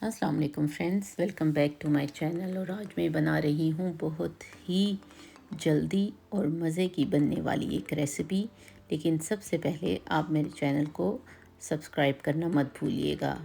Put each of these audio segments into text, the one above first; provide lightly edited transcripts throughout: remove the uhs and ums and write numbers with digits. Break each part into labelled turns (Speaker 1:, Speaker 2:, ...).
Speaker 1: अस्सलाम वालेकुम friends, welcome back to my channel. और आज मैं बना रही हूँ बहुत ही जल्दी और मज़े की बनने वाली एक रेसिपी। लेकिन सबसे पहले आप मेरे चैनल को सब्सक्राइब करना मत भूलिएगा।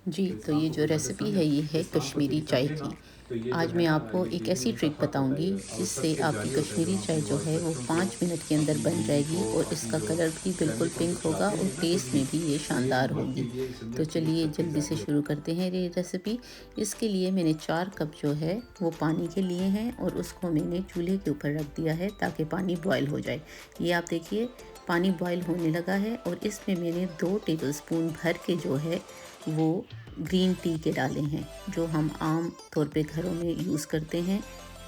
Speaker 1: जी, तो
Speaker 2: इंसान
Speaker 1: ये
Speaker 2: को
Speaker 1: जो
Speaker 2: कोई
Speaker 1: रेसिपी
Speaker 2: तजस्सुम
Speaker 1: है
Speaker 2: है,
Speaker 1: ये है
Speaker 2: इंसान को
Speaker 1: कश्मीरी
Speaker 2: चीज़
Speaker 1: चाय
Speaker 2: समझेगा,
Speaker 1: की।
Speaker 2: तो ये जो
Speaker 1: आज
Speaker 2: है
Speaker 1: मैं
Speaker 2: ना
Speaker 1: आपको
Speaker 2: ये
Speaker 1: एक
Speaker 2: दीन
Speaker 1: ऐसी ट्रिक
Speaker 2: मुसफ़्फ़ा का
Speaker 1: बताऊंगी
Speaker 2: और
Speaker 1: जिससे
Speaker 2: सबसे
Speaker 1: आपकी
Speaker 2: जारी होता है,
Speaker 1: कश्मीरी
Speaker 2: जब हम
Speaker 1: चाय
Speaker 2: अपनी
Speaker 1: जो है
Speaker 2: वाइफ़
Speaker 1: वो
Speaker 2: बच्चों को,
Speaker 1: 5 मिनट के अंदर
Speaker 2: अपनी
Speaker 1: बन
Speaker 2: बीवी
Speaker 1: जाएगी
Speaker 2: को,
Speaker 1: और
Speaker 2: अपनी
Speaker 1: इसका
Speaker 2: जो
Speaker 1: कलर भी बिल्कुल
Speaker 2: फैमिली को
Speaker 1: पिंक
Speaker 2: जब
Speaker 1: होगा
Speaker 2: खिलाते
Speaker 1: और
Speaker 2: हैं ना
Speaker 1: टेस्ट
Speaker 2: कभी,
Speaker 1: में भी ये
Speaker 2: तो ये
Speaker 1: शानदार
Speaker 2: वक़्त के
Speaker 1: होगी।
Speaker 2: लिए समझे
Speaker 1: तो
Speaker 2: कि एक
Speaker 1: चलिए
Speaker 2: सबसे
Speaker 1: जल्दी से
Speaker 2: जारी
Speaker 1: शुरू करते हैं ये रेसिपी। इसके लिए मैंने 4 कप जो है वो पानी के लिए हैं और उसको मैंने चूल्हे के ऊपर रख दिया है ताकि पानी बॉयल हो जाए। ये आप देखिए पानी बॉयल होने लगा है और इसमें मैंने 2 टेबलस्पून भर के जो है वो ग्रीन टी के डाले हैं, जो हम आम तौर पे घरों में यूज़ करते हैं।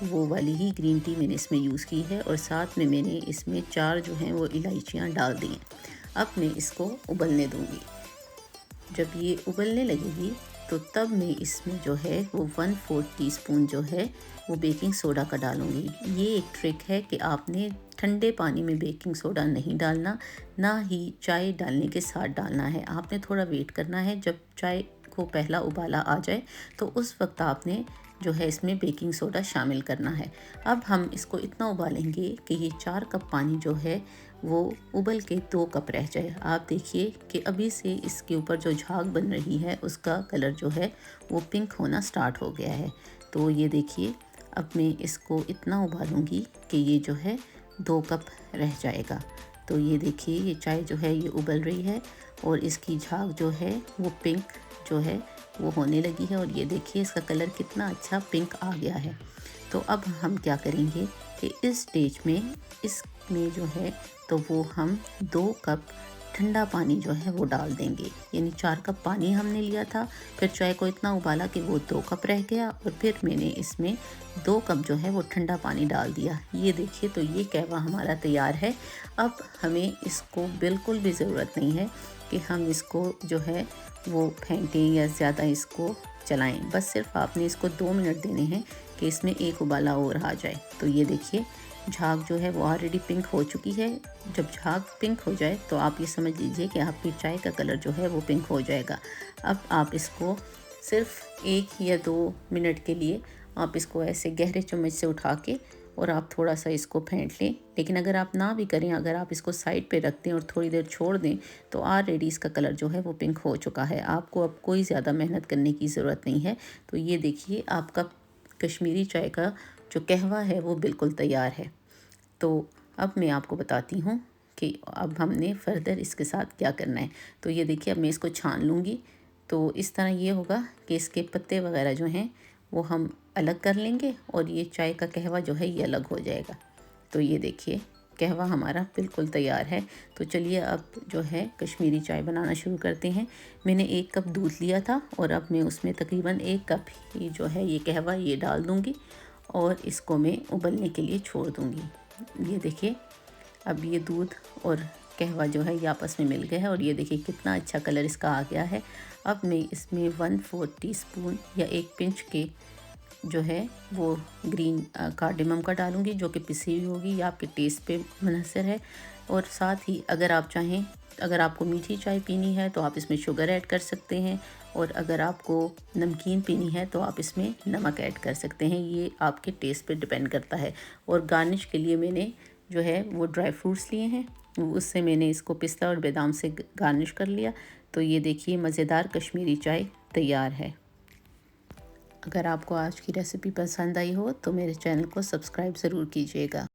Speaker 1: वो वाली ही ग्रीन टी मैंने इसमें यूज़ की है और साथ में मैंने इसमें 4 जो हैं वो इलायचियाँ डाल दी हैं। अब मैं इसको उबलने दूँगी। जब ये उबलने लगेगी तो तब मैं इसमें जो है वो 1/4 टीस्पून जो है वो बेकिंग सोडा का डालूँगी। ये एक ट्रिक है कि आपने ठंडे पानी में बेकिंग सोडा नहीं डालना, ना ही चाय डालने के साथ डालना है। आपने थोड़ा वेट करना है, जब चाय को पहला उबाला आ जाए तो उस वक़्त आपने जो है इसमें बेकिंग सोडा शामिल करना है। अब हम इसको इतना उबालेंगे कि ये 4 कप पानी जो है वो उबल के 2 कप रह जाए। आप देखिए कि अभी से इसके ऊपर जो झाग बन रही है उसका कलर जो है वो पिंक होना स्टार्ट हो गया है। तो ये देखिए अब मैं इसको इतना उबालूँगी कि ये जो है 2 कप रह जाएगा। तो ये देखिए ये चाय जो है ये उबल रही है और इसकी झाग जो है वो पिंक जो है वो होने लगी है और ये देखिए इसका कलर कितना अच्छा पिंक आ गया है। तो अब हम क्या करेंगे कि इस स्टेज में इसमें जो है तो वो हम 2 कप ठंडा पानी जो है वो डाल देंगे। यानी 4 कप पानी हमने लिया था, फिर चाय को इतना उबाला कि वो 2 कप रह गया और फिर मैंने इसमें 2 कप जो है वो ठंडा पानी डाल दिया। ये देखिए तो ये कहवा हमारा तैयार है। अब हमें इसको बिल्कुल भी ज़रूरत नहीं है कि हम इसको जो है वो फेंटें या ज़्यादा इसको चलाएँ। बस सिर्फ़ आपने इसको 2 मिनट देने हैं कि इसमें एक उबाला और आ जाए। तो ये देखिए झाग जो है वो ऑलरेडी पिंक हो चुकी है। जब झाग पिंक हो जाए तो आप ये समझ लीजिए कि आपकी चाय का कलर जो है वो पिंक हो जाएगा। अब आप इसको सिर्फ 1 या 2 मिनट के लिए आप इसको ऐसे गहरे चम्मच से उठा के और आप थोड़ा सा इसको फेंट लें। लेकिन अगर आप ना भी करें, अगर आप इसको साइड पे रख दें और थोड़ी देर छोड़ दें तो ऑलरेडी इसका कलर जो है वो पिंक हो चुका है। आपको अब कोई ज़्यादा मेहनत करने की ज़रूरत नहीं है। तो ये देखिए आपका कश्मीरी चाय का जो कहवा है वो बिल्कुल तैयार है। तो अब मैं आपको बताती हूँ कि अब हमने फ़र्दर इसके साथ क्या करना है। तो ये देखिए अब मैं इसको छान लूँगी। तो इस तरह ये होगा कि इसके पत्ते वग़ैरह जो हैं वो हम अलग कर लेंगे और ये चाय का कहवा जो है ये अलग हो जाएगा। तो ये देखिए कहवा हमारा बिल्कुल तैयार है। तो चलिए अब जो है कश्मीरी चाय बनाना शुरू करते हैं। मैंने 1 कप दूध लिया था और अब मैं उसमें तकरीबन 1 कप ही जो है ये कहवा ये डाल दूँगी और इसको मैं उबलने के लिए छोड़ दूँगी। ये देखिए अब ये दूध और कहवा जो है ये आपस में मिल गया है और ये देखिए कितना अच्छा कलर इसका आ गया है। अब मैं इसमें 1/4 टीस्पून या 1 पिंच के जो है वो ग्रीन कार्डेमम का डालूँगी, जो कि पिसी हुई होगी। ये आपके टेस्ट पे मुनहसर है। और साथ ही अगर आप चाहें, अगर आपको मीठी चाय पीनी है तो आप इसमें शुगर ऐड कर सकते हैं और अगर आपको नमकीन पीनी है तो आप इसमें नमक ऐड कर सकते हैं। ये आपके टेस्ट पे डिपेंड करता है। और गार्निश के लिए मैंने जो है वो ड्राई फ्रूट्स लिए हैं, उससे मैंने इसको पिस्ता और बादाम से गार्निश कर लिया। तो ये देखिए मज़ेदार कश्मीरी चाय तैयार है। अगर आपको आज की रेसिपी पसंद आई हो तो मेरे चैनल को सब्सक्राइब ज़रूर कीजिएगा।